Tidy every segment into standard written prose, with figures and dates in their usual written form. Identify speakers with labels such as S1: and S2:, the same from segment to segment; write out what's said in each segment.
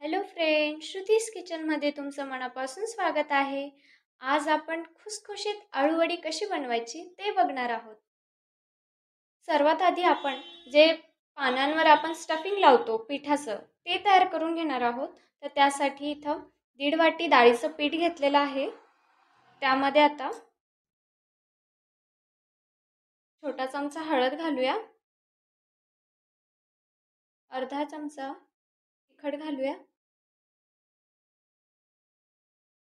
S1: Hello friend, Shruti's किचनमध्ये तुमचं मनापासून स्वागत आहे. आज आपण खुसखुशीत आळूवडी कशी बनवायची ते बघणार आहोत. सर्वात आधी आपण जे पानांवर आपण स्टफिंग लावतो पिठाचं ते तयार करून घेणार आहोत. तर त्यासाठी इथं 1.5 वाटी डाळीचं पीठ घेतलेलं आहे. त्यामध्ये आता छोटा चमचा हळद घालूया, अर्धा चमचा तिखट घालूया,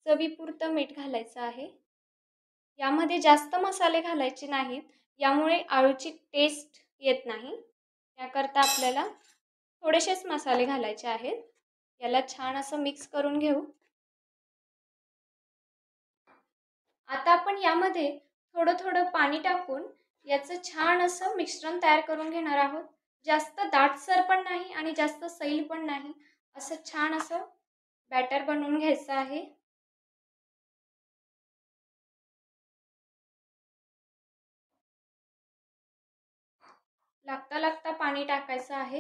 S1: चवीपुरतं मीठ घालायचं आहे. यामध्ये जास्त मसाले घालायचे नाहीत, यामुळे आळूची टेस्ट येत नाही. याकरता आपल्याला थोडेसेच मसाले घालायचे आहेत. याला छान असं मिक्स करून घेऊ. आता आपण यामध्ये थोडं थोडं पाणी टाकून याचं छान असं मिश्रण तयार करून घेणार आहोत. जास्त दाटसर पण नाही आणि जास्त सैल पण नाही, असं छान असं बॅटर बनवून घ्यायचं आहे. लागता लागता पाणी टाकायचं आहे.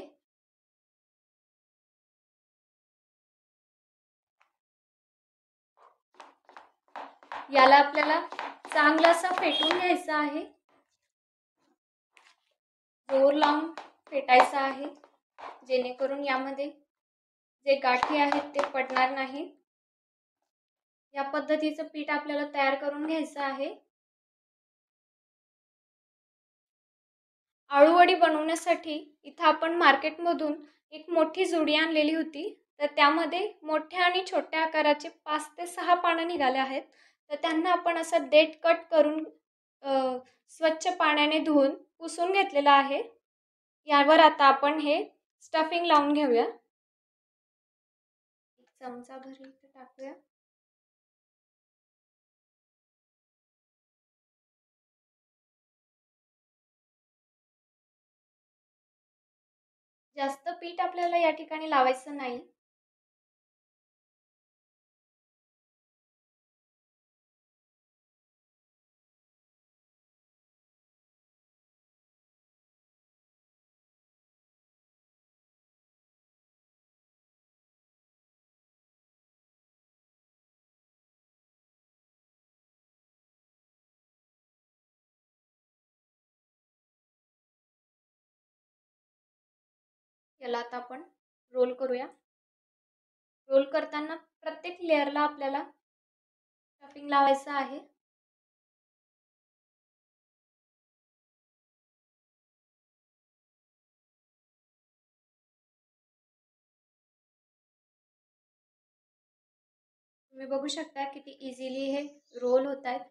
S1: याला आपल्याला चांगलं असं फेटून घ्यायचं आहे. जोर लावून फेटायचं आहे, जेणेकरून यामध्ये जे गाठी आहेत ते पडणार नाही. या पद्धतीचं पीठ आपल्याला तयार करून घ्यायचं आहे. आळूवडी बनवण्यासाठी इथं आपण मार्केटमधून एक मोठी जुडी आणलेली होती. तर त्यामध्ये मोठ्या आणि छोट्या आकाराचे 5 ते 6 पानं निघाले आहेत. तर त्यांना आपण असं देठ कट करून स्वच्छ पाण्याने धुवून पुसून घेतलेलं आहे. यावर आता आपण हे स्टफिंग लावून घेऊया. एक चमचा भर इथे टाकूया. जास्त पीठ आपल्याला या ठिकाणी लावायचं नाही. याला आता आपण रोल करूया. रोल करताना प्रत्येक लेअरला आपल्याला स्टफिंग लावायचं आहे. तुम्ही बघू शकता किती इझिली हे रोल होत आहेत.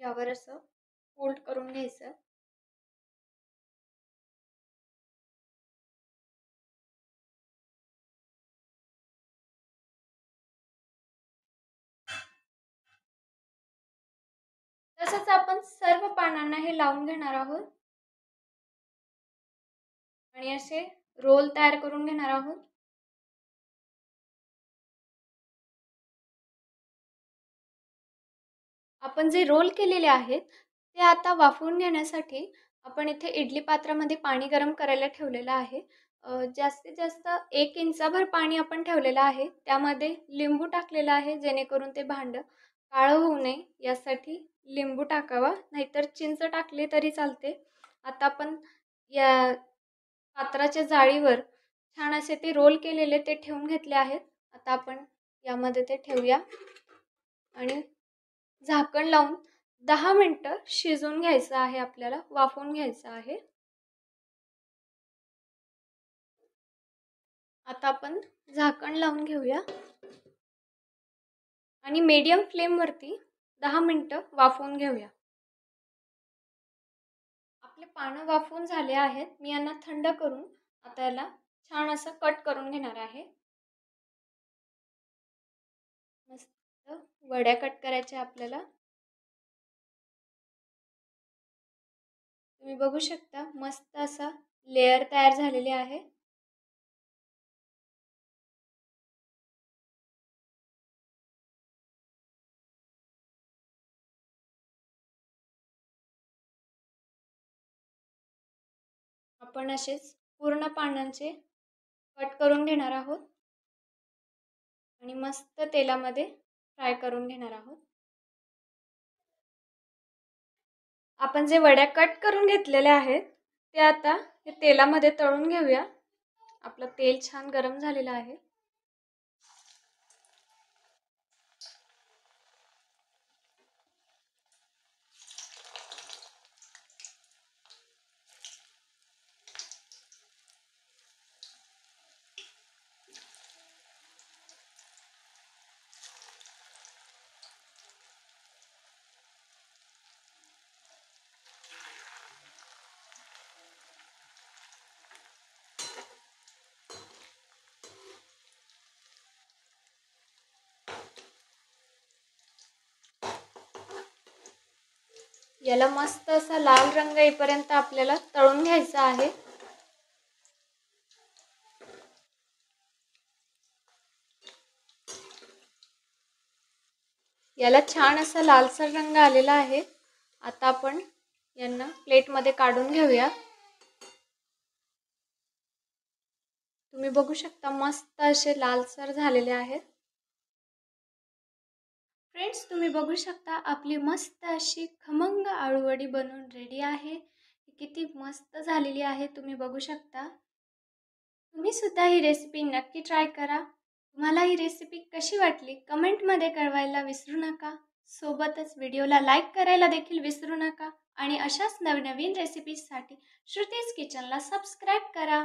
S1: यावर असं फोल्ड करून घ्यायचं. तसंच आपण सर्व पानांना हे लावून घेणार आहोत आणि असे रोल तयार करून घेणार आहोत. आपण जे रोल केलेले आहेत ते आता वाफवून घेण्यासाठी आपण इथे इडली पात्रामध्ये पाणी गरम करायला ठेवलेलं आहे. जास्तीत जास्त 1 इंचाभर पाणी आपण ठेवलेलं आहे. त्यामध्ये लिंबू टाकलेला आहे, जेणेकरून ते भांडं काळं होऊ नये यासाठी लिंबू टाकावा, नाहीतर चिंच टाकली तरी चालते. आता आपण या पात्राच्या जाळीवर छान असे ते रोल केलेले ते ठेवून घेतले आहेत. आता आपण यामध्ये ते ठेवूया आणि झाकण लावून 10 मिनिटं शिजवून घ्यायचं आहे, आपल्याला वाफवून घ्यायचं आहे. आता आपण झाकण लावून घेऊया आणि मीडियम फ्लेमवरती 10 मिनिटं वाफवून घेऊया. आपले पानं वाफवून झाले आहेत. मी यांना थंड करून आता याला छान असं कट करून घेणार आहे. मस्त वड्या कट करायच्या आपल्याला. तुम्ही बघू शकता मस्त असा लेयर तयार झालेली आहे. आपण असेच पूर्ण पानांचे कट करून घेणार आहोत आणि मस्त तेलामध्ये फ्राय करून घेणार आहोत. आपण जे वड्या कट करून घेतलेल्या आहेत ते आता हे तेलामध्ये तळून घेऊया. आपलं तेल छान गरम झालेलं आहे. याला मस्त असा लाल रंग येईपर्यंत आपल्याला तळून घ्यायचा आहे. याला छान असा लालसर रंग आलेला आहे. आता आपण यांना प्लेटमध्ये काढून घेऊया. तुम्ही बघू शकता मस्त असे लालसर झालेले आहेत. फ्रेंड्स, तुम्ही बघू शकता आपली मस्त अशी खमंग आळूवडी बनवून रेडी आहे. किती मस्त झालेली आहे तुम्ही बघू शकता. तुम्ही सुद्धा ही रेसिपी नक्की ट्राय करा. तुम्हाला ही रेसिपी कशी वाटली कमेंटमध्ये कळवायला विसरू नका. सोबतच व्हिडिओला लाईक करायला देखील विसरू नका आणि अशाच नवनवीन रेसिपीजसाठी श्रुतीज किचनला सबस्क्राईब करा.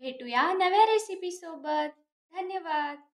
S1: भेटूया नव्या रेसिपी सोबत. धन्यवाद.